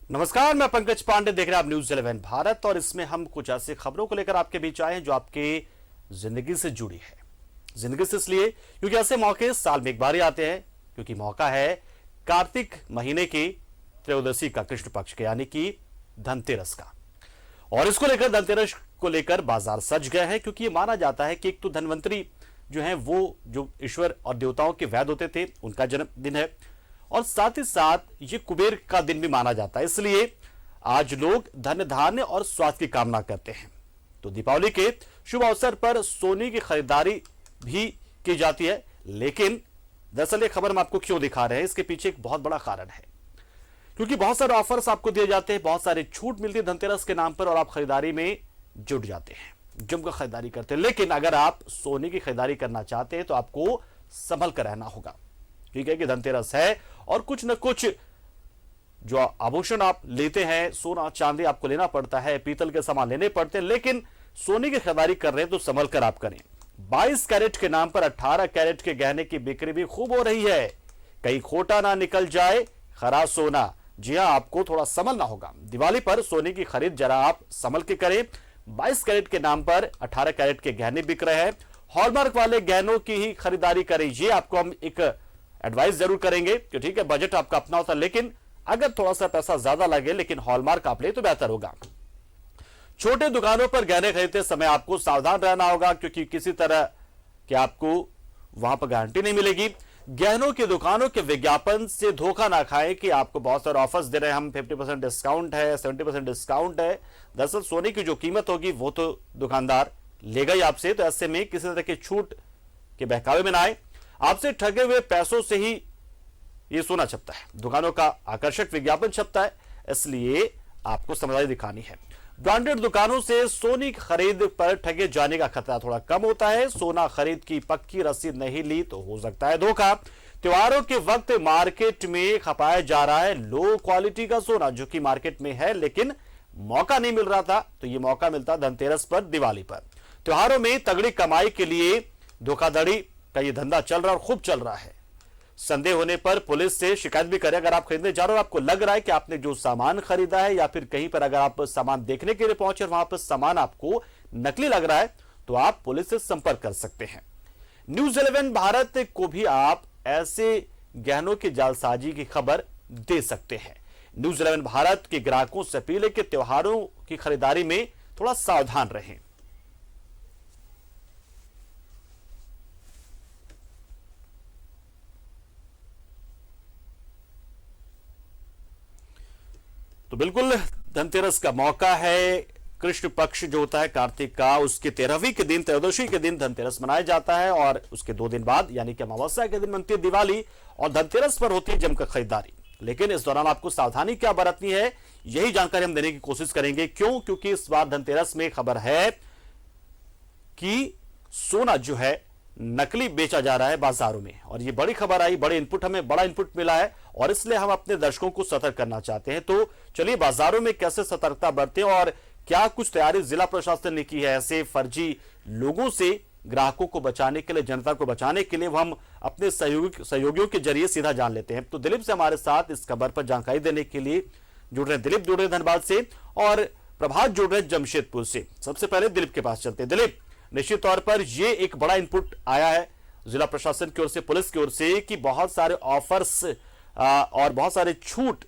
नमस्कार, मैं पंकज पांडे, देख रहे हैं आप न्यूज़ 11 भारत। और इसमें हम कुछ ऐसी खबरों को लेकर आपके बीच आए हैं जो आपके जिंदगी से जुड़ी है। जिंदगी से इसलिए क्योंकि ऐसे मौके साल में एक बार ही आते हैं, क्योंकि मौका है कार्तिक महीने की त्रयोदशी का, कृष्ण पक्ष के, यानी कि धनतेरस का। और इसको लेकर, धनतेरस को लेकर बाजार सज गए हैं, क्योंकि ये माना जाता है कि एक तो धनवंतरी जो है वो जो ईश्वर और देवताओं के वैद्य होते थे, उनका जन्मदिन है, और साथ ही साथ ये कुबेर का दिन भी माना जाता है। इसलिए आज लोग धन धान्य और स्वास्थ्य की कामना करते हैं। तो दीपावली के शुभ अवसर पर सोने की खरीदारी भी की जाती है। लेकिन दरअसल ये खबर हम आपको क्यों दिखा रहे हैं, इसके पीछे एक बहुत बड़ा कारण है। क्योंकि बहुत सारे ऑफर्स आपको दिए जाते हैं, बहुत सारी छूट मिलती है धनतेरस के नाम पर, और आप खरीदारी में जुट जाते हैं, जमकर खरीदारी करते हैं। लेकिन अगर आप सोने की खरीदारी करना चाहते हैं तो आपको संभल कर रहना होगा। ठीक है कि धनतेरस है और कुछ न कुछ जो आभूषण आप लेते हैं, सोना चांदी आपको लेना पड़ता है, पीतल के सामान लेने पड़ते हैं। लेकिन सोने की खरीदारी कर रहे हैं तो संभल कर आप करें। 22 कैरेट के नाम पर 18 कैरेट के गहने की बिक्री भी खूब हो रही है। कहीं खोटा ना निकल जाए खरा सोना। जी हां, आपको थोड़ा संभलना होगा। दिवाली पर सोने की खरीद जरा आप संभल के करें। 22 कैरेट के नाम पर 18 कैरेट के गहने बिक रहे हैं। हॉलमार्क वाले गहनों की ही खरीदारी करें, ये आपको हम एक एडवाइस जरूर करेंगे कि ठीक है, बजट आपका अपना होता है, लेकिन अगर थोड़ा सा पैसा ज्यादा लगे लेकिन हॉलमार्क आप ले तो बेहतर होगा। छोटे दुकानों पर गहने खरीदते समय आपको सावधान रहना होगा, क्योंकि किसी तरह कि आपको वहां पर गारंटी नहीं मिलेगी। गहनों की दुकानों के विज्ञापन से धोखा ना खाएं कि आपको बहुत सारे ऑफर्स दे रहे हैं, हम 50% डिस्काउंट है, 70% डिस्काउंट है। दरअसल सोने की जो कीमत होगी वो तो दुकानदार लेगा ही आपसे। तो ऐसे में किसी तरह की छूट के बहकावे में ना आए। आपसे ठगे हुए पैसों से ही ये सोना छपता है, दुकानों का आकर्षक विज्ञापन छपता है, इसलिए आपको समझदारी दिखानी है। ब्रांडेड दुकानों से सोने की खरीद पर ठगे जाने का खतरा थोड़ा कम होता है। सोना खरीद की पक्की रसीद नहीं ली तो हो सकता है धोखा। त्योहारों के वक्त मार्केट में खपाया जा रहा है लो क्वालिटी का सोना, जो कि मार्केट में है लेकिन मौका नहीं मिल रहा था, तो ये मौका मिलता धनतेरस पर, दिवाली पर। त्योहारों में तगड़ी कमाई के लिए धोखाधड़ी का ये धंधा चल रहा है और खूब चल रहा है। संदेह होने पर पुलिस से शिकायत भी करें। अगर आप खरीदने जा रहे हो, आपको लग रहा है कि आपने जो सामान खरीदा है, या फिर कहीं पर अगर आप सामान देखने के लिए पहुंचे, वहां पर सामान आपको नकली लग रहा है, तो आप पुलिस से संपर्क कर सकते हैं। न्यूज़ 11 भारत को भी आप ऐसे गहनों की जालसाजी की खबर दे सकते हैं। न्यूज़ 11 भारत के ग्राहकों से अपील है कि त्योहारों की खरीदारी में थोड़ा सावधान रहें। तो बिल्कुल धनतेरस का मौका है। कृष्ण पक्ष जो होता है कार्तिक का, उसके 13वीं के दिन, त्रयोदशी के दिन धनतेरस मनाया जाता है, और उसके 2 दिन बाद यानी कि अमावस्या के दिन बनती है दिवाली, और धनतेरस पर होती है जमकर खरीदारी। लेकिन इस दौरान आपको सावधानी क्या बरतनी है, यही जानकारी हम देने की कोशिश करेंगे। क्यों? क्योंकि इस बार धनतेरस में खबर है कि सोना जो है नकली बेचा जा रहा है बाजारों में, और ये बड़ी खबर आई, हमें बड़ा इनपुट मिला है, और इसलिए हम अपने दर्शकों को सतर्क करना चाहते हैं। तो चलिए बाजारों में कैसे सतर्कता बरतें और क्या कुछ तैयारी जिला प्रशासन ने की है ऐसे फर्जी लोगों से ग्राहकों को बचाने के लिए, जनता को बचाने के लिए, वो हम अपने सहयोगियों के जरिए सीधा जान लेते हैं। तो दिलीप से हमारे साथ इस खबर पर जानकारी देने के लिए जुड़ रहे दिलीप, जुड़ रहे धनबाद से, और प्रभात जुड़ रहे जमशेदपुर से। सबसे पहले दिलीप के पास चलते हैं। दिलीप, निश्चित तौर पर ये एक बड़ा इनपुट आया है जिला प्रशासन की ओर से, पुलिस की ओर से, कि बहुत सारे ऑफर्स और बहुत सारे छूट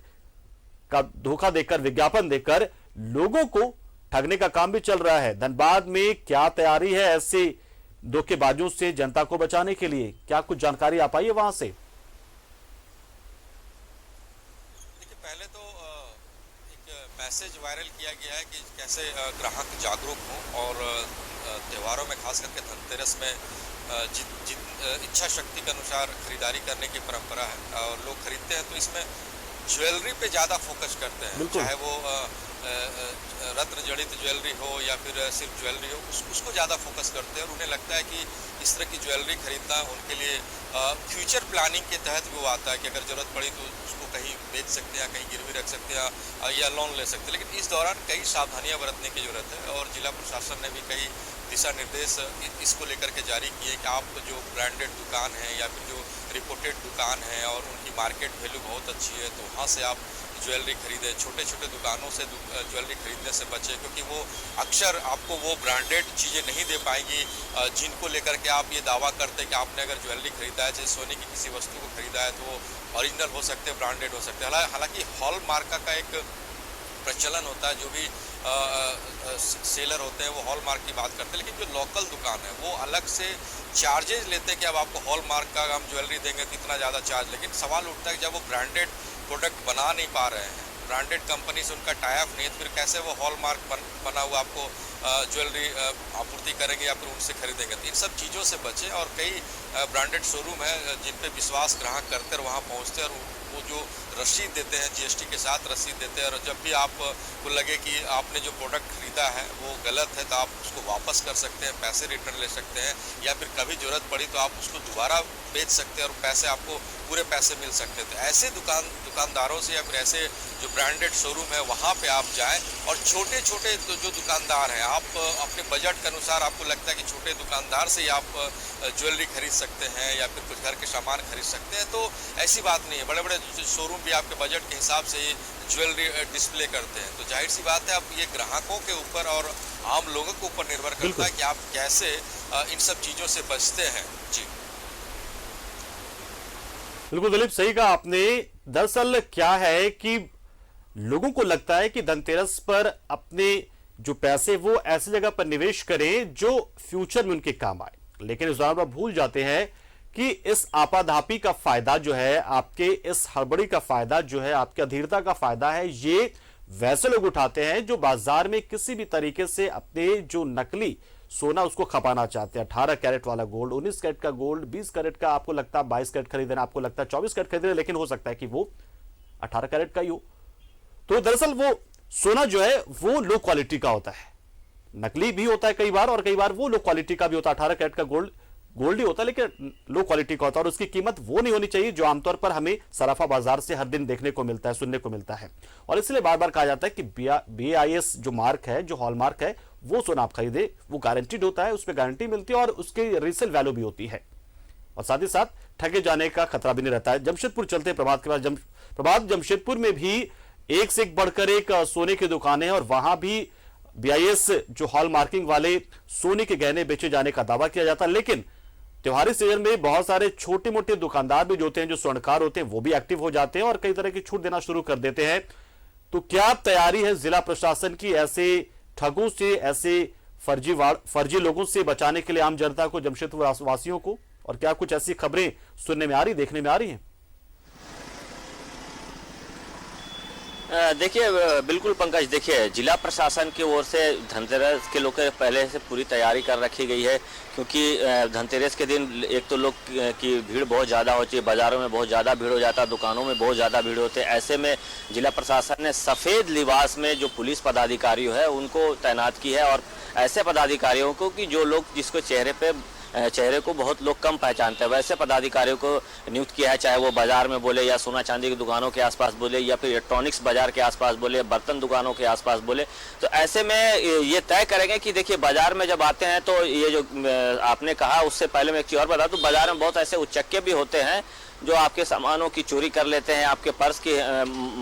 का धोखा देकर, विज्ञापन देकर लोगों को ठगने का काम भी चल रहा है। धनबाद में क्या तैयारी है ऐसे धोखेबाजों से जनता को बचाने के लिए? क्या कुछ जानकारी आ पाई है वहां से? देखिए, पहले तो एक मैसेज वायरल किया गया है कि कैसे ग्राहक जागरूक हों, और त्योहारों में खास करके धनतेरस में इच्छा शक्ति के अनुसार खरीदारी करने की परंपरा है, और लोग खरीदते हैं तो इसमें ज्वेलरी पे ज़्यादा फोकस करते हैं, चाहे वो रत्न जड़ित ज्वेलरी हो या फिर सिर्फ ज्वेलरी हो, उसको ज़्यादा फोकस करते हैं, और उन्हें लगता है कि इस तरह की ज्वेलरी खरीदना उनके लिए फ्यूचर प्लानिंग के तहत भी वो आता है कि अगर ज़रूरत पड़ी तो उसको कहीं बेच सकते हैं, कहीं गिरवी रख सकते हैं, या लोन ले सकते हैं। लेकिन इस दौरान कई सावधानियां बरतने की जरूरत है, और जिला प्रशासन ने भी कई दिशा निर्देश इसको लेकर के जारी किए कि आप जो ब्रांडेड दुकान है या फिर जो रिपोर्टेड दुकान है और उनकी मार्केट वैल्यू बहुत अच्छी है, तो वहाँ से आप ज्वेलरी खरीदें। छोटे छोटे दुकानों से ज्वेलरी खरीदने से बचें, क्योंकि वो अक्सर आपको वो ब्रांडेड चीज़ें नहीं दे पाएंगी जिनको लेकर के आप ये दावा करते हैं कि आपने अगर ज्वेलरी खरीदा है, चाहे सोने की किसी वस्तु को खरीदा है, तो वो ओरिजिनल हो सकते हैं, ब्रांडेड हो सकते हैं। हालांकि हॉलमार्क का एक प्रचलन होता है, जो भी सेलर होते हैं वो हॉलमार्क की बात करते हैं, लेकिन जो लोकल दुकान है वो अलग से चार्जेज लेते हैं कि अब आपको हॉलमार्क का हम ज्वेलरी देंगे तो इतना ज़्यादा चार्ज। लेकिन सवाल उठता है कि जब वो ब्रांडेड प्रोडक्ट बना नहीं पा रहे हैं, ब्रांडेड कंपनी से उनका टाई अप नहीं है, तो फिर कैसे वो हॉलमार्क बना हुआ आपको ज्वेलरी आपूर्ति करेंगे या फिर उनसे खरीदेंगे। तो इन सब चीज़ों से बचें। और कई ब्रांडेड शोरूम है जिन पे विश्वास ग्राहक करते हैं, वहाँ पहुँचते हैं और वो जो रसीद देते हैं, जीएसटी के साथ रसीद देते हैं, और जब भी आपको लगे कि आपने जो प्रोडक्ट खरीदा है वो गलत है तो आप उसको वापस कर सकते हैं, पैसे रिटर्न ले सकते हैं, या फिर कभी ज़रूरत पड़ी तो आप उसको दोबारा बेच सकते हैं और पैसे आपको पूरे पैसे मिल सकते हैं। तो ऐसे दुकानदारों से या फिर ऐसे जो ब्रांडेड शोरूम है वहाँ पे आप जाएं। और छोटे छोटे जो दुकानदार हैं, आप अपने बजट के अनुसार आपको लगता है कि छोटे दुकानदार से ही आप ज्वेलरी खरीद सकते हैं या फिर कुछ घर के सामान खरीद सकते हैं, तो ऐसी बात नहीं है। बड़े बड़े शोरूम भी आपके बजट के हिसाब से ही ज्वेलरी डिस्प्ले करते हैं। तो जाहिर सी बात है, अब ये ग्राहकों के ऊपर और आम लोगों के ऊपर निर्भर करता है कि आप कैसे इन सब चीज़ों से बचते हैं। जी बिल्कुल दिलीप, सही कहा आपने। दरअसल क्या है कि लोगों को लगता है कि धनतेरस पर अपने जो पैसे वो ऐसी जगह पर निवेश करें जो फ्यूचर में उनके काम आए, लेकिन इस दौरान भूल जाते हैं कि इस आपाधापी का फायदा जो है, आपके इस हड़बड़ी का फायदा जो है, आपकी अधीरता का फायदा है, ये वैसे लोग उठाते हैं जो बाजार में किसी भी तरीके से अपने जो नकली सोना उसको खपाना चाहते हैं। 18 कैरेट वाला गोल्ड, 19 कैरेट का गोल्ड, 20 कैरेट का आपको लगता है 22 कैरेट खरीदना, आपको लगता है 24 कैरेट खरीदना, लेकिन हो सकता है कि वो 18 कैरेट का ही हो। तो दरअसल वो सोना जो है वो लो क्वालिटी का होता है, नकली भी होता है कई बार, और कई बार वो लो क्वालिटी का भी होता है। 18 कैरेट का गोल्ड ही होता है लेकिन लो क्वालिटी का होता है, और उसकी कीमत वो नहीं होनी चाहिए जो आमतौर पर हमें सराफा बाजार से हर दिन देखने को मिलता है, सुनने को मिलता है। और इसलिए बार बार कहा जाता है कि BIS जो मार्क है, जो हॉलमार्क है, वो सोना आप खरीदे, वो गारंटीड होता है, उस पर गारंटी मिलती है और उसकी रीसेल वैल्यू भी होती है, और साथ ही साथ ठगे जाने का खतरा भी नहीं रहता है। जमशेदपुर चलते प्रभात के बाद प्रभात जमशेदपुर में भी एक से एक बढ़कर एक सोने की दुकानें हैं, और वहां भी BIS जो हॉल मार्किंग वाले सोने के गहने बेचे जाने का दावा किया जाता है। लेकिन त्योहारी सीजन में बहुत सारे छोटे मोटे दुकानदार भी जो होते हैं, जो स्वर्णकार होते हैं, वो भी एक्टिव हो जाते हैं और कई तरह की छूट देना शुरू कर देते हैं। तो क्या तैयारी है जिला प्रशासन की ऐसे ठगों से, ऐसे फर्जी लोगों से बचाने के लिए आम जनता को, जमशेदपुर वासियों को? और क्या कुछ ऐसी खबरें सुनने में आ रही, देखने में आ रही हैं? देखिए बिल्कुल पंकज, देखिए जिला प्रशासन की ओर से धनतेरस के लोग पहले से पूरी तैयारी कर रखी गई है, क्योंकि धनतेरस के दिन एक तो लोग की भीड़ बहुत ज़्यादा होती है, बाज़ारों में बहुत ज़्यादा भीड़ हो जाता है, दुकानों में बहुत ज़्यादा भीड़ होती है। ऐसे में जिला प्रशासन ने सफ़ेद लिबास में जो पुलिस पदाधिकारी है उनको तैनात की है, और ऐसे पदाधिकारियों को कि जो लोग जिसको चेहरे को बहुत लोग कम पहचानते हैं, वैसे पदाधिकारियों को नियुक्त किया है, चाहे वो बाजार में बोले या सोना चांदी की दुकानों के आसपास बोले या फिर इलेक्ट्रॉनिक्स बाजार के आसपास बोले, बर्तन दुकानों के आसपास बोले। तो ऐसे में ये तय करेंगे कि देखिए बाजार में जब आते हैं तो ये जो आपने कहा, उससे पहले मैं एक चीज़ और बता दूं, बाजार में बहुत ऐसे उच्चक्के भी होते हैं जो आपके सामानों की चोरी कर लेते हैं, आपके पर्स की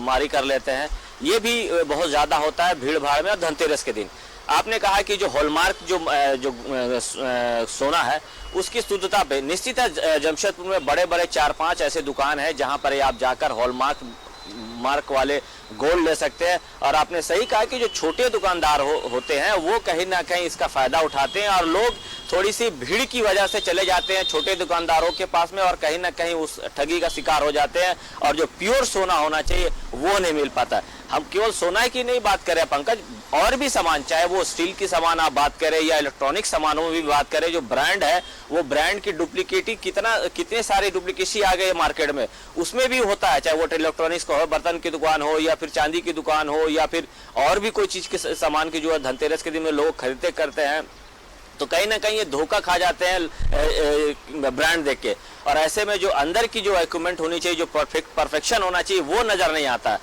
मारी कर लेते हैं। ये भी बहुत ज़्यादा होता है भीड़ भाड़ में। और धनतेरस के दिन आपने कहा कि जो हॉलमार्क जो सोना है उसकी शुद्धता पे निश्चित है जमशेदपुर में बड़े बड़े 4-5 ऐसे दुकान है जहां पर आप जाकर हॉलमार्क वाले गोल्ड ले सकते हैं। और आपने सही कहा कि जो छोटे दुकानदार होते हैं वो कहीं ना कहीं इसका फायदा उठाते हैं, और लोग थोड़ी सी भीड़ की वजह से चले जाते हैं छोटे दुकानदारों के पास में, और कहीं ना कहीं उस ठगी का शिकार हो जाते हैं, और जो प्योर सोना होना चाहिए वो नहीं मिल पाता। हम केवल सोना की नहीं बात करें पंकज, और भी सामान, चाहे वो स्टील की सामान आप बात करें या इलेक्ट्रॉनिक सामानों में भी बात करें, जो ब्रांड है वो ब्रांड की डुप्लीकेटी कितने सारे डुप्लीकेसी आ गए मार्केट में, उसमें भी होता है। चाहे वो इलेक्ट्रॉनिक्स का हो, बर्तन की दुकान हो, या फिर चांदी की दुकान हो, या फिर और भी कोई चीज के सामान की जो है धनतेरस के दिन में लोग खरीदते करते हैं, तो कहीं ना कहीं ये धोखा खा जाते हैं ब्रांड देख के। और ऐसे में जो अंदर की जो इक्विपमेंट होनी चाहिए, जो परफेक्शन होना चाहिए, वो नजर नहीं आता।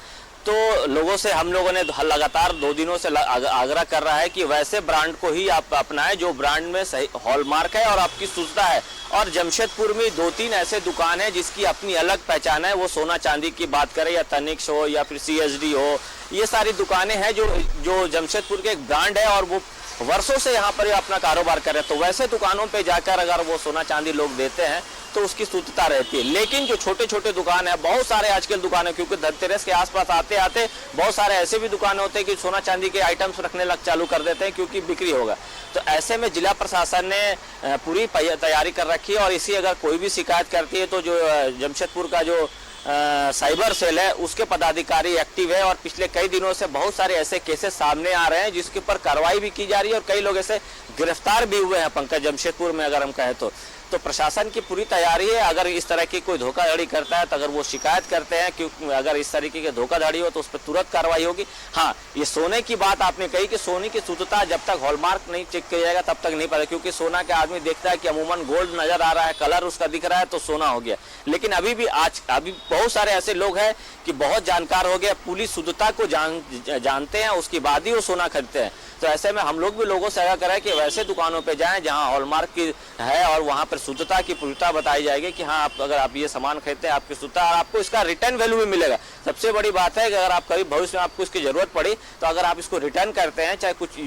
तो लोगों से हम लोगों ने लगातार 2 दिनों से आग्रह कर रहा है कि वैसे ब्रांड को ही आप अपनाएं जो ब्रांड में सही हॉलमार्क है और आपकी शुद्धता है। और जमशेदपुर में 2-3 ऐसे दुकान है जिसकी अपनी अलग पहचान है, वो सोना चांदी की बात करें या तनिक्स हो या फिर CSD हो, ये सारी दुकानें हैं जो जमशेदपुर के एक ब्रांड है और वो वर्षों से यहाँ पर अपना कारोबार कर रहे हैं। तो वैसे दुकानों पे जाकर अगर वो सोना चांदी लोग देते हैं तो उसकी शुद्धता रहती है। लेकिन जो छोटे छोटे दुकान है, बहुत सारे आजकल दुकान है, क्योंकि धनतेरस के आसपास आते आते बहुत सारे ऐसे भी दुकान होते हैं कि सोना चांदी के आइटम्स रखने चालू कर देते हैं क्योंकि बिक्री होगा। तो ऐसे में जिला प्रशासन ने पूरी तैयारी कर रखी है और इसी अगर कोई भी शिकायत करती है तो जो जमशेदपुर का जो साइबर सेल है उसके पदाधिकारी एक्टिव है और पिछले कई दिनों से बहुत सारे ऐसे केसेस सामने आ रहे हैं जिसके ऊपर कार्रवाई भी की जा रही है और कई लोग ऐसे गिरफ्तार भी हुए हैं पंकज जमशेदपुर में अगर हम कहें तो प्रशासन की पूरी तैयारी है। अगर इस तरह की कोई धोखाधड़ी करता है तो अगर वो शिकायत करते हैं कि अगर इस तरीके की धोखाधड़ी हो तो उस पर तुरंत कार्रवाई होगी। हाँ, ये सोने की बात आपने कही कि सोने की शुद्धता जब तक हॉलमार्क नहीं चेक किया जाएगा तब तक नहीं पता, क्योंकि सोना के आदमी देखता है कि अमूमन गोल्ड नजर आ रहा है, कलर उसका दिख रहा है तो सोना हो गया। लेकिन अभी बहुत सारे ऐसे लोग हैं कि बहुत जानकार हो गए, पुलिस शुद्धता को जानते हैं, उसके बाद ही वो सोना खरीदते हैं। तो ऐसे में हम लोग भी लोगों से आगाह करें कि वैसे दुकानों पे जाएं जहां हॉलमार्क की है और वहां पर शुद्धता की पूर्णता बताई जाएगी कि हाँ अगर आप ये सामान खरीदते हैं आपकी शुद्धता, और आपको इसका रिटर्न वैल्यू भी मिलेगा। सबसे बड़ी बात है कि अगर आप कभी भविष्य में आपको इसकी जरूरत पड़ी तो अगर आप इसको रिटर्न करते हैं, चाहे कुछ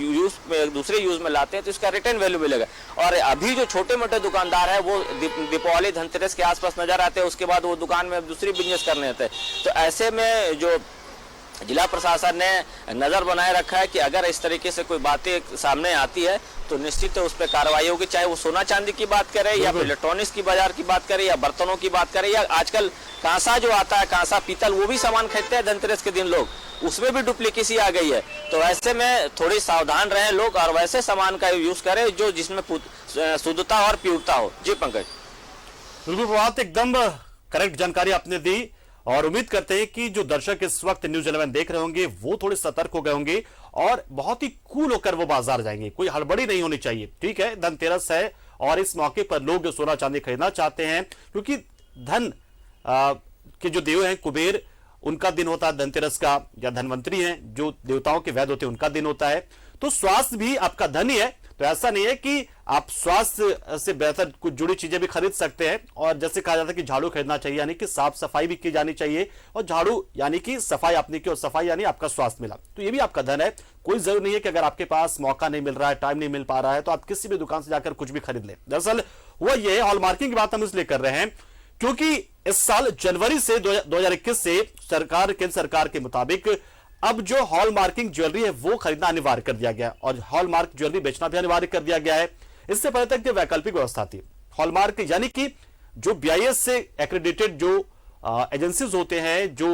दूसरे यूज में लाते हैं, तो इसका रिटर्न वैल्यू मिलेगा। और अभी जो छोटे मोटे दुकानदार है वो दीपावली धनतेरस के आसपास नजर आते हैं, उसके बाद वो दुकान में दूसरी बिजनेस करने आते हैं। तो ऐसे में जो जिला प्रशासन ने नजर बनाए रखा है कि अगर इस तरीके से कोई बातें सामने आती है तो निश्चित उस पर कार्रवाई होगी, चाहे वो सोना चांदी की बात करें या फिर इलेक्ट्रॉनिक्स की बाजार की बात करें या बर्तनों की बात करें या आजकल कांसा जो आता है, कांसा पीतल, वो भी सामान खरीदते हैं धनतेरस के दिन लोग, उसमें भी डुप्लीकेसी आ गई है। तो ऐसे में थोड़ी सावधान रहें लोग और वैसे सामान का यूज करें जो जिसमें शुद्धता और प्योरता हो। जी पंकज। बिल्कुल प्रभात, एकदम करेक्ट जानकारी आपने दी और उम्मीद करते हैं कि जो दर्शक इस वक्त न्यूज़ 11 देख रहे होंगे वो थोड़े सतर्क हो गए होंगे और बहुत ही कूल होकर वो बाजार जाएंगे। कोई हड़बड़ी नहीं होनी चाहिए। ठीक है, धनतेरस है और इस मौके पर लोग सोना चांदी खरीदना चाहते हैं क्योंकि धन के जो देव हैं कुबेर, उनका दिन होता है धनतेरस का, या धनवंतरी हैं जो देवताओं के वैद्य होते हैं उनका दिन होता है। तो स्वास्थ्य भी आपका धन ही है। तो ऐसा नहीं है कि आप स्वास्थ्य से बेहतर कुछ जुड़ी चीजें भी खरीद सकते हैं। और जैसे कहा जाता है कि झाड़ू खरीदना चाहिए, यानी कि साफ सफाई भी की जानी चाहिए, और झाड़ू यानी कि सफाई आपने की और सफाई यानी आपका स्वास्थ्य मिला, तो ये भी आपका धन है। कोई जरूरी नहीं है कि अगर आपके पास मौका नहीं मिल रहा है, टाइम नहीं मिल पा रहा है, तो आप किसी भी दुकान से जाकर कुछ भी खरीद लें। दरअसल वो ये हॉलमार्किंग की बात हम इसलिए कर रहे हैं क्योंकि इस साल जनवरी से 2021 से केंद्र सरकार के मुताबिक अब जो हॉलमार्किंग ज्वेलरी है वो खरीदना अनिवार्य कर दिया गया और हॉलमार्क ज्वेलरी बेचना भी अनिवार्य कर दिया गया है। इससे पहले तक जो वैकल्पिक व्यवस्था थी, हॉलमार्क यानी कि जो BIS से एक्रेडिटेड जो एजेंसीज होते हैं, जो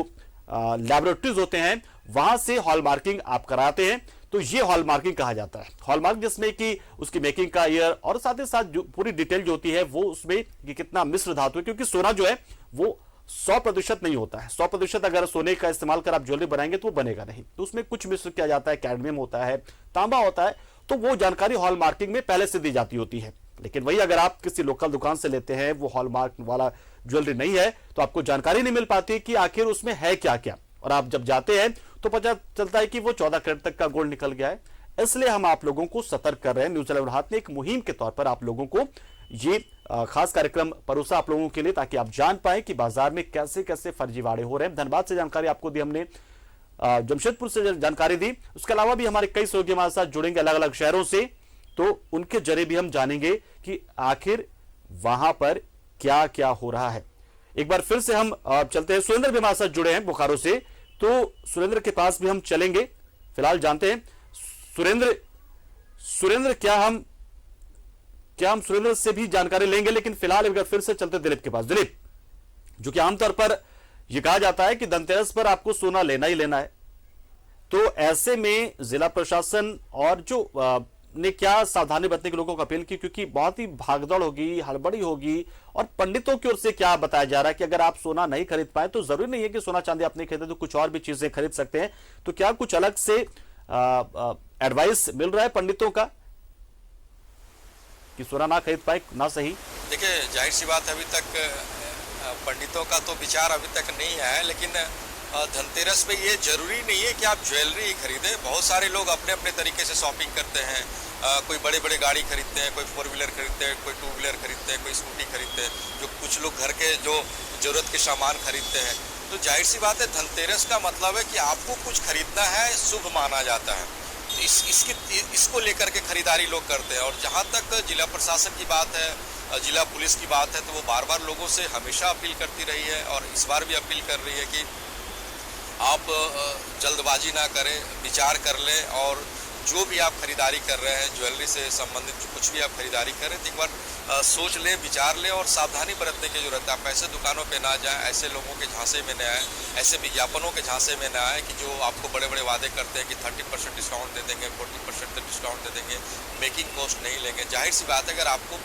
लैबोरेटरीज होते हैं, वहां से हॉलमार्किंग आप कराते हैं तो ये हॉलमार्किंग कहा जाता है। हॉलमार्क जिसमें कि उसकी मेकिंग का ईयर और साथ ही साथ जो पूरी डिटेल जो होती है वो उसमें कि कितना मिश्र धातु है, क्योंकि सोना जो है वो 100% नहीं होता है। 100% अगर सोने का इस्तेमाल कर आप ज्वेलरी बनाएंगे तो वो बनेगा नहीं, तो उसमें कुछ मिश्र किया जाता है, कैडमियम होता है, तांबा होता है, तो वो जानकारी हॉलमार्किंग में पहले से दी जाती होती है। लेकिन वही अगर आप किसी लोकल दुकान से लेते हैं, वो हॉलमार्क वाला ज्वेलरी नहीं है, तो आपको जानकारी नहीं मिल पाती कि आखिर उसमें है क्या क्या, और आप जब जाते हैं तो पता चलता है कि वो 14 कैरेट तक का गोल्ड निकल गया है। इसलिए हम आप लोगों को सतर्क कर रहे हैं। न्यूज़ 11 हाथ में एक मुहिम के तौर पर आप लोगों को ये खास कार्यक्रम परोसा आप लोगों के लिए, ताकि आप जान पाए कि बाजार में कैसे कैसे फर्जीवाड़े हो रहे हैं। धनबाद से जानकारी आपको दी हमने, जमशेदपुर से जानकारी दी, उसके अलावा भी हमारे कई सहयोगी हमारे साथ जुड़ेंगे अलग अलग शहरों से, तो उनके जरिए भी हम जानेंगे कि आखिर वहां पर क्या क्या हो रहा है। एक बार फिर से हम चलते हैं, सुरेंद्र भी हमारे साथ जुड़े हैं बोकारो से, तो सुरेंद्र के पास भी हम चलेंगे। फिलहाल जानते हैं सुरेंद्र क्या हम सुरेंद्र से भी जानकारी लेंगे, लेकिन फिलहाल एक बार फिर से चलते दिलीप के पास। दिलीप, जो कि आमतौर पर यह कहा जाता है कि धनतेरस पर आपको सोना लेना ही लेना है, तो ऐसे में जिला प्रशासन और जो ने क्या सावधानी बरतने के लोगों को अपील की, क्योंकि बहुत ही भागदौड़ होगी, हड़बड़ी होगी, और पंडितों की ओर से क्या बताया जा रहा है कि अगर आप सोना नहीं खरीद पाए तो जरूरी नहीं है कि सोना चांदी आप नहीं खरीदे तो कुछ और भी चीजें खरीद सकते हैं। तो क्या कुछ अलग से एडवाइस मिल रहा है पंडितों का कि सोना ना खरीद पाए ना सही? देखिए, जाहिर सी बात है, अभी तक पंडितों का तो विचार अभी तक नहीं है, लेकिन धनतेरस पे ये जरूरी नहीं है कि आप ज्वेलरी ही खरीदें। बहुत सारे लोग अपने अपने तरीके से शॉपिंग करते हैं। कोई बड़े बड़े गाड़ी खरीदते हैं, कोई 4 व्हीलर खरीदते हैं, कोई 2 व्हीलर खरीदते हैं, कोई स्कूटी खरीदते हैं, जो कुछ लोग घर के जो ज़रूरत के सामान खरीदते हैं। तो जाहिर सी बात है, धनतेरस का मतलब है कि आपको कुछ खरीदना है, शुभ माना जाता है। तो इसको लेकर के खरीदारी लोग करते हैं। और जहाँ तक जिला प्रशासन की बात है, जिला पुलिस की बात है, तो वो बार बार लोगों से हमेशा अपील करती रही है और इस बार भी अपील कर रही है कि आप जल्दबाजी ना करें, विचार कर लें और जो भी आप खरीदारी कर रहे हैं, ज्वेलरी से संबंधित कुछ भी आप खरीदारी करें तो एक बार सोच लें, विचार लें और सावधानी बरतने की जरूरत है। आप ऐसे दुकानों पे ना जाएं, ऐसे लोगों के झांसे में न आए, ऐसे विज्ञापनों के झांसे में ना आए कि जो आपको बड़े बड़े वादे करते हैं कि 30% डिस्काउंट दे देंगे, 40% डिस्काउंट दे देंगे, मेकिंग कॉस्ट नहीं लेंगे। जाहिर सी बात है, अगर आपको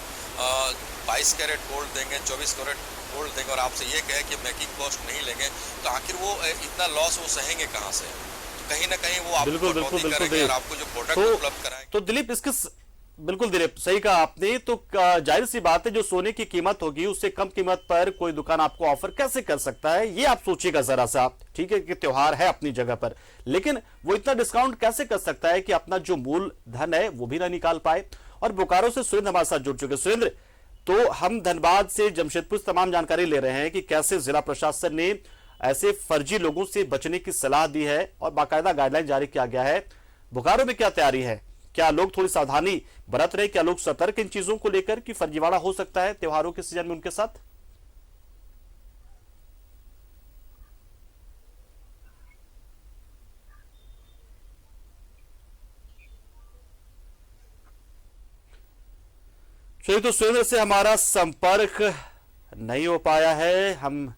22 कैरेट गोल्ड देंगे, 24 कैरेट गोल्ड देंगे और आपसे ये कहे कि मेकिंग कॉस्ट नहीं लेंगे, तो आखिर वो इतना लॉस वो सहेंगे कहाँ से? कहीं ना कहीं वो आपको कटौती करेंगे और आपको जो प्रोडक्ट उपलब्ध कराएंगे। तो दिलीप, इसके बिल्कुल दिलीप, सही कहा आपने। तो जाहिर सी बात है, जो सोने की कीमत होगी उससे कम कीमत पर कोई दुकान आपको ऑफर कैसे कर सकता है, ये आप सोचिएगा जरा सा। आप ठीक है कि त्योहार है अपनी जगह पर, लेकिन वो इतना डिस्काउंट कैसे कर सकता है कि अपना जो मूल धन है वो भी ना निकाल पाए। और बोकारो से सुरेंद्र हमारे साथ जुड़ चुके। सुरेंद्र, तो हम धनबाद से जमशेदपुर से तमाम जानकारी ले रहे हैं कि कैसे जिला प्रशासन ने ऐसे फर्जी लोगों से बचने की सलाह दी है और बाकायदा गाइडलाइन जारी किया गया है। बोकारो में क्या तैयारी है? क्या लोग थोड़ी सावधानी बरत रहे? क्या लोग सतर्क इन चीजों को लेकर कि फर्जीवाड़ा हो सकता है त्योहारों के सीजन में उनके साथ? चलिए, तो सुरेंद्र से हमारा संपर्क नहीं हो पाया है। हम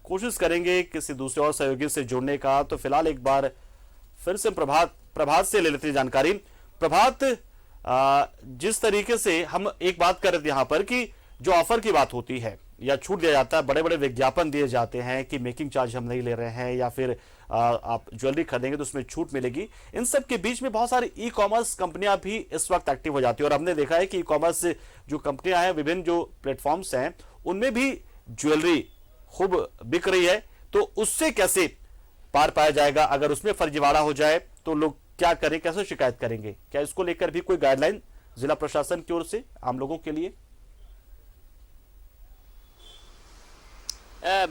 कोशिश करेंगे किसी दूसरे और सहयोगी से जुड़ने का। तो फिलहाल एक बार फिर से प्रभात से ले लेते हैं जानकारी। प्रभात, जिस तरीके से हम एक बात कर रहे थे यहां पर कि जो ऑफर की बात होती है या छूट दिया जाता है, बड़े बड़े विज्ञापन दिए जाते हैं कि मेकिंग चार्ज हम नहीं ले रहे हैं या फिर आप ज्वेलरी खरीदेंगे तो उसमें छूट मिलेगी। इन सब के बीच में बहुत सारी ई कॉमर्स कंपनियां भी इस वक्त एक्टिव हो जाती है और हमने देखा है कि ई कॉमर्स जो कंपनियां हैं, विभिन्न जो प्लेटफॉर्म्स हैं, उनमें भी ज्वेलरी खूब बिक रही है। तो उससे कैसे पार पाया जाएगा? अगर उसमें फर्जीवाड़ा हो जाए तो लोग क्या करें, कैसे शिकायत करेंगे? क्या इसको लेकर भी कोई गाइडलाइन जिला प्रशासन की ओर से आम लोगों के लिए?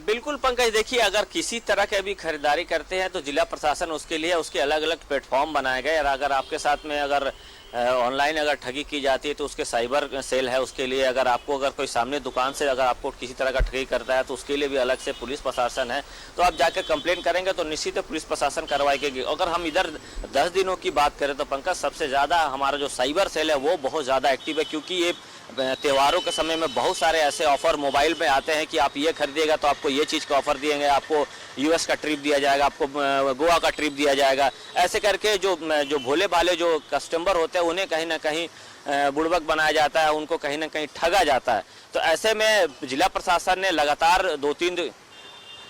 बिल्कुल पंकज, देखिए, अगर किसी तरह के भी खरीदारी करते हैं तो जिला प्रशासन उसके लिए उसके अलग अलग प्लेटफॉर्म बनाए गए। और अगर आपके साथ में अगर ऑनलाइन अगर ठगी की जाती है तो उसके साइबर सेल है उसके लिए। अगर आपको अगर कोई सामने दुकान से अगर आपको किसी तरह का ठगी करता है तो उसके लिए भी अलग से पुलिस प्रशासन है। तो आप जाकर कंप्लेंट करेंगे तो निश्चित पुलिस प्रशासन कार्रवाई करेगी। अगर हम इधर 10 दिनों की बात करें तो पंकज, सबसे ज़्यादा हमारा जो साइबर सेल है वो बहुत ज़्यादा एक्टिव है, क्योंकि ये त्योहारों के समय में बहुत सारे ऐसे ऑफर मोबाइल में आते हैं कि आप ये खरीदिएगा तो आपको ये चीज़ का ऑफर दिएंगे, आपको यूएस का ट्रिप दिया जाएगा, आपको गोवा का ट्रिप दिया जाएगा। ऐसे करके जो भोले भाले जो कस्टमर होते हैं उन्हें कहीं ना कहीं बुड़बक बनाया जाता है, उनको कहीं ना कहीं ठगा जाता है। तो ऐसे में जिला प्रशासन ने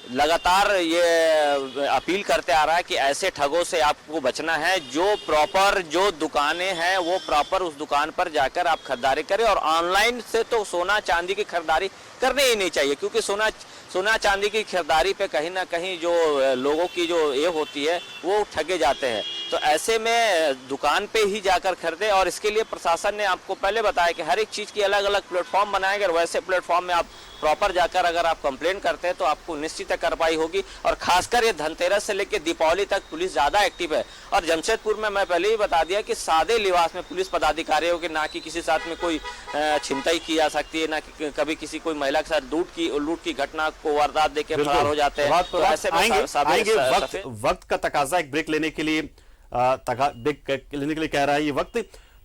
लगातार ये अपील करते आ रहा है कि ऐसे ठगों से आपको बचना है। जो प्रॉपर जो दुकानें हैं वो प्रॉपर उस दुकान पर जाकर आप खरीदारी करें। और ऑनलाइन से तो सोना चांदी की खरीदारी करनी ही नहीं चाहिए, क्योंकि सोना चांदी की खरीदारी पे कहीं ना कहीं जो लोगों की जो ये होती है वो ठगे जाते हैं। तो ऐसे में दुकान पे ही जाकर खरीदें। और इसके लिए प्रशासन ने आपको पहले बताया कि हर एक चीज़ की अलग अलग प्लेटफॉर्म बनाएंगे और वैसे प्लेटफॉर्म में आप प्रॉपर जाकर अगर आप कंप्लेंट करते हैं तो आपको निश्चित कार्रवाई होगी। और खासकर ये धनतेरस से लेकर दीपावली तक पुलिस ज़्यादा एक्टिव है। और जमशेदपुर में मैं पहले ही बता दिया कि सादे लिबास में पुलिस पदाधिकारियों के, ना कि किसी साथ में कोई छिनताई की जा सकती है, ना कि कभी किसी कोई महिला के साथ लूट की घटना को वारदात देकर फरार हो जाते हैं। तो ऐसे आएंगे वक्त का तकाजा एक ब्रेक लेने के लिए कह रहा है ये वक्त।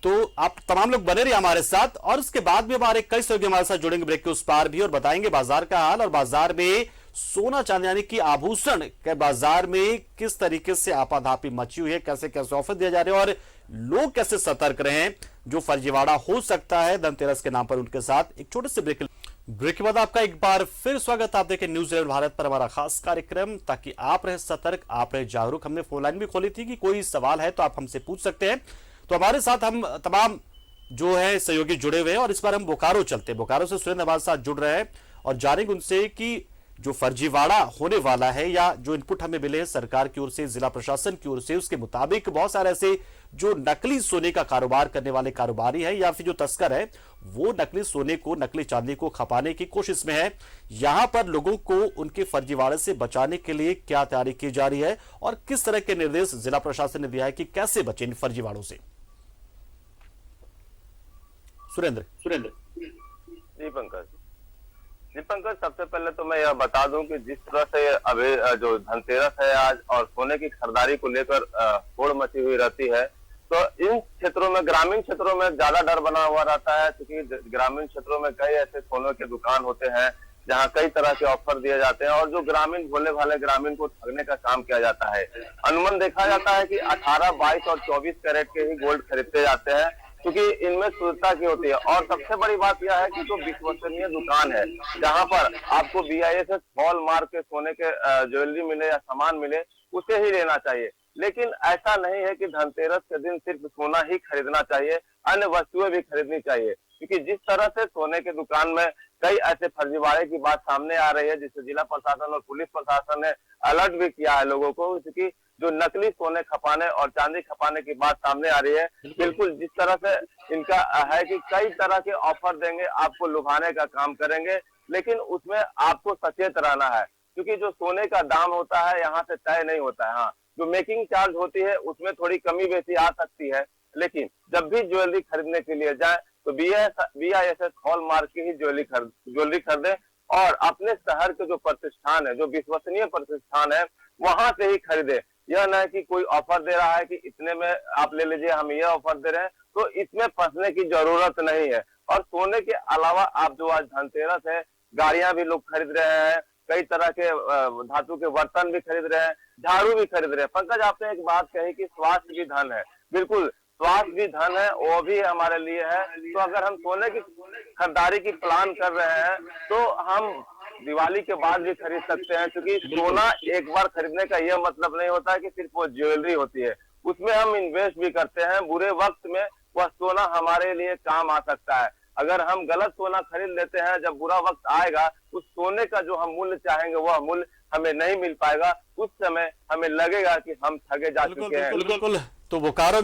तो आप तमाम लोग बने रहिए हमारे साथ और उसके बाद भी हमारे कई सहयोगी हमारे साथ जुड़ेंगे ब्रेक के उस पार भी और बताएंगे बाजार का हाल और बाजार में सोना चांदी यानी कि आभूषण के बाजार में किस तरीके से आपाधापी मची हुई है, कैसे कैसे ऑफर दिया जा रहे हैं और लोग कैसे सतर्क रहे, जो फर्जीवाड़ा हो सकता है धनतेरस के नाम पर उनके साथ। एक छोटे से ब्रेक के बाद आपका एक बार फिर स्वागत। आप देखें न्यूज 11 भारत पर हमारा खास कार्यक्रम, ताकि आप रहे सतर्क, आप रहे जागरूक। हमने फोन लाइन भी खोली थी कि कोई सवाल है तो आप हमसे पूछ सकते हैं। तो हमारे साथ हम तमाम जो है सहयोगी जुड़े हुए हैं और इस बार हम बोकारो चलते हैं। बोकारो से सुरेंद्र हमारे साथ जुड़ रहे हैं और जानेंगे उनसे कि जो फर्जीवाड़ा होने वाला है या जो इनपुट हमें मिले हैं सरकार की ओर से, जिला प्रशासन की ओर से, उसके मुताबिक बहुत सारे ऐसे जो नकली सोने का कारोबार करने वाले कारोबारी हैं या फिर जो तस्कर है वो नकली सोने को, नकली चांदी को खपाने की कोशिश में है। यहां पर लोगों को उनके फर्जीवाड़े से बचाने के लिए क्या तैयारी की जा रही है और किस तरह के निर्देश जिला प्रशासन ने दिया है कि कैसे बचे इन फर्जीवाड़ों से। सुरेंद्र जी पंकज, सबसे पहले तो मैं यह बता दूं कि जिस तरह से अभी जो धनतेरस है आज और सोने की खरीदारी को लेकर होड़ मची हुई रहती है, तो इन क्षेत्रों में, ग्रामीण क्षेत्रों में ज्यादा डर बना हुआ रहता है, क्योंकि ग्रामीण क्षेत्रों में कई ऐसे सोने के दुकान होते हैं जहां कई तरह के ऑफर दिए जाते हैं और जो ग्रामीण भोले भाले ग्रामीण को ठगने का काम किया जाता है। अनुमान देखा जाता है कि 18, 22 और 24 कैरेट के ही गोल्ड खरीदते जाते हैं, क्योंकि इनमें शुद्धता की होती है। और सबसे बड़ी बात यह है कि जो विश्वसनीय दुकान है जहां पर आपको BIS हॉलमार्क के सोने के ज्वेलरी मिले या सामान मिले, उसे ही लेना चाहिए। लेकिन ऐसा नहीं है कि धनतेरस के दिन सिर्फ सोना ही खरीदना चाहिए, अन्य वस्तुएं भी खरीदनी चाहिए, क्योंकि जिस तरह से सोने के दुकान में कई ऐसे फर्जीवाड़े की बात सामने आ रही है, जिससे जिला प्रशासन और पुलिस प्रशासन ने अलर्ट भी किया है लोगों को, क्योंकि जो नकली सोने खपाने और चांदी खपाने की बात सामने आ रही है, बिल्कुल जिस तरह से इनका है कि कई तरह के ऑफर देंगे, आपको लुभाने का काम करेंगे, लेकिन उसमें आपको सचेत रहना है, क्योंकि जो सोने का दाम होता है यहाँ से तय नहीं होता है। हाँ, जो मेकिंग चार्ज होती है उसमें थोड़ी कमी बेसी आ सकती है, लेकिन जब भी ज्वेलरी खरीदने के लिए जाए तो BIS हॉलमार्क की ही ज्वेलरी खरीदे और अपने शहर के जो प्रतिष्ठान है, जो विश्वसनीय प्रतिष्ठान है, वहां से ही खरीदे। यह न है कि कोई ऑफर दे रहा है कि इतने में आप ले लीजिए, हम ये ऑफर दे रहे हैं, तो इसमें फंसने की जरूरत नहीं है। और सोने के अलावा आप जो आज धनतेरस है, गाड़ियां भी लोग खरीद रहे हैं, कई तरह के धातु के बर्तन भी खरीद रहे हैं, झाड़ू भी खरीद रहे हैं। पंकज, आपने एक बात कही कि स्वास्थ्य भी धन है, बिल्कुल स्वास्थ्य भी धन है, वो भी हमारे लिए है। तो अगर हम सोने की खरीदारी की प्लान कर रहे हैं तो हम दिवाली के बाद भी खरीद सकते हैं, क्योंकि सोना एक बार खरीदने का यह मतलब नहीं होता है कि सिर्फ वो ज्वेलरी होती है, उसमें हम इन्वेस्ट भी करते हैं। बुरे वक्त में वह सोना हमारे लिए काम आ सकता है। अगर हम गलत सोना खरीद लेते हैं, जब बुरा वक्त आएगा, उस सोने का जो हम मूल्य चाहेंगे वह मूल्य हमें नहीं मिल पाएगा। उस समय हमें लगेगा कि हम ठगे जा चुके हैं। बिल्कुल। तो बोकारो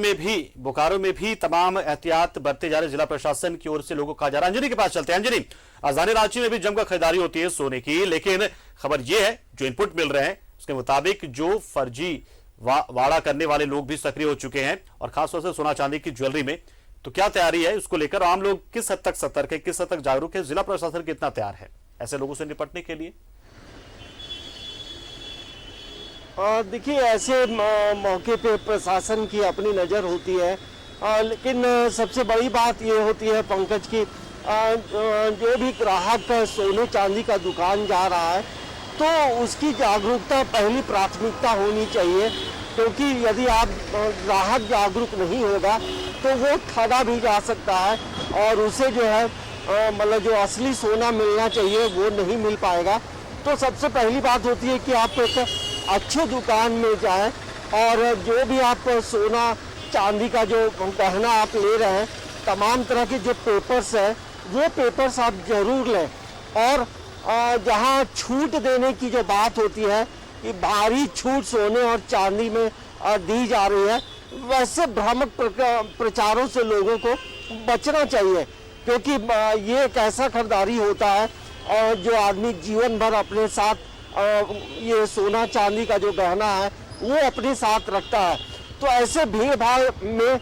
में भी तमाम एहतियात बरते जा रहे जिला प्रशासन की ओर से लोगों को कहा जा रहा है। अंजनी के पास चलते हैं। अंजनी, राजधानी रांची में भी जमकर खरीदारी होती है सोने की, लेकिन खबर यह है, जो इनपुट मिल रहे हैं उसके मुताबिक जो फर्जी वाड़ा करने वाले लोग भी सक्रिय हो चुके हैं और खासतौर से सोना चांदी की ज्वेलरी में। तो क्या तैयारी है उसको लेकर? आम लोग किस हद तक सतर्क है, किस हद तक जागरूक है? जिला प्रशासन कितना तैयार है ऐसे लोगों से निपटने के लिए? देखिए, ऐसे मौके पे प्रशासन की अपनी नज़र होती है, लेकिन सबसे बड़ी बात ये होती है पंकज की, जो भी ग्राहक सोने चांदी का दुकान जा रहा है तो उसकी जागरूकता पहली प्राथमिकता होनी चाहिए, क्योंकि यदि आप ग्राहक जागरूक नहीं होगा तो वो ठगा भी जा सकता है और उसे जो है मतलब जो असली सोना मिलना चाहिए वो नहीं मिल पाएगा। तो सबसे पहली बात होती है कि आप एक अच्छे दुकान में जाएं और जो भी आप सोना चांदी का जो गहना आप ले रहे हैं, तमाम तरह के जो पेपर्स हैं वो पेपर्स आप जरूर लें। और जहां छूट देने की जो बात होती है कि भारी छूट सोने और चांदी में दी जा रही है, वैसे भ्रामक प्रचारों से लोगों को बचना चाहिए, क्योंकि ये एक ऐसा खरीदारी होता है और जो आदमी जीवन भर अपने साथ ये सोना चांदी का जो गहना है वो अपने साथ रखता है। तो ऐसे भीड़ भाड़ में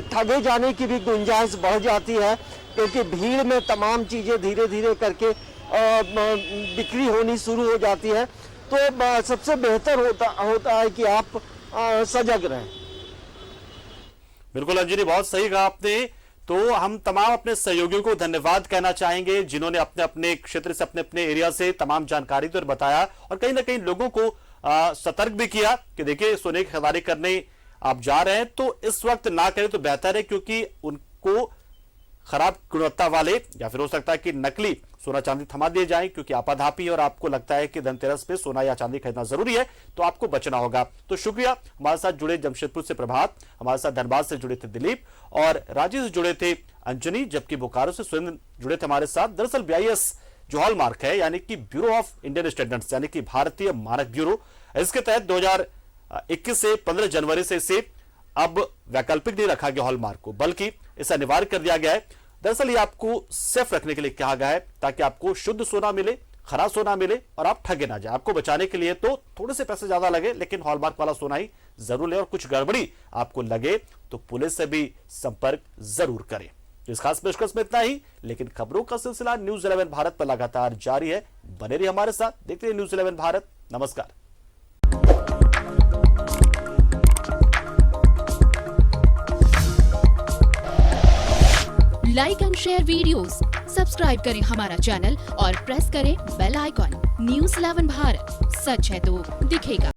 ठगे जाने की भी गुंजाइश बढ़ जाती है, क्योंकि भीड़ में तमाम चीज़ें धीरे धीरे करके बिक्री होनी शुरू हो जाती है। तो सबसे बेहतर होता है कि आप सजग रहें। बिल्कुल अंजनी, बहुत सही कहा आपने। तो हम तमाम अपने सहयोगियों को धन्यवाद कहना चाहेंगे जिन्होंने अपने अपने क्षेत्र से, अपने अपने एरिया से तमाम जानकारी तो बताया और कहीं ना कहीं लोगों को सतर्क भी किया कि देखिए सोने की खरीदारी करने आप जा रहे हैं तो इस वक्त ना करें तो बेहतर है, क्योंकि उनको खराब गुणवत्ता वाले या फिर हो सकता है कि नकली सोना चांदी थमा दिए जाएं, क्योंकि आपाधापी और आपको लगता है कि धनतेरस पे सोना या चांदी खरीदना जरूरी है, तो आपको बचना होगा। तो शुक्रिया। हमारे साथ जुड़े जमशेदपुर से प्रभात, हमारे साथ धनबाद से जुड़े थे दिलीप और रांची से जुड़े थे अंजनी, जबकि बोकारो से सुरेंद्र जुड़े थे हमारे साथ। दरअसल BIS जो हॉलमार्क है यानी कि ब्यूरो ऑफ इंडियन स्टैंडर्ड्स यानी कि भारतीय मानक ब्यूरो, इसके तहत 2021 से 15 जनवरी से इसे अब वैकल्पिक नहीं रखा गया हॉलमार्क को, बल्कि इसे अनिवार्य कर दिया गया है। दरअसल ये आपको सेफ रखने के लिए कहा गया है ताकि आपको शुद्ध सोना मिले, खराब सोना मिले और आप ठगे ना जाए। आपको बचाने के लिए तो थोड़े से पैसे ज्यादा लगे, लेकिन हॉलमार्क वाला सोना ही जरूर ले, और कुछ गड़बड़ी आपको लगे तो पुलिस से भी संपर्क जरूर करें। तो इस खास पेशकश में इतना ही, लेकिन खबरों का सिलसिला न्यूज़ 11 भारत पर लगातार जारी है। बने रहिए हमारे साथ, देखते रहिए न्यूज़ 11 भारत। नमस्कार। Like and share videos, subscribe करें हमारा चैनल और प्रेस करें बेल आइकॉन। न्यूज़ 11 भारत, सच है तो दिखेगा।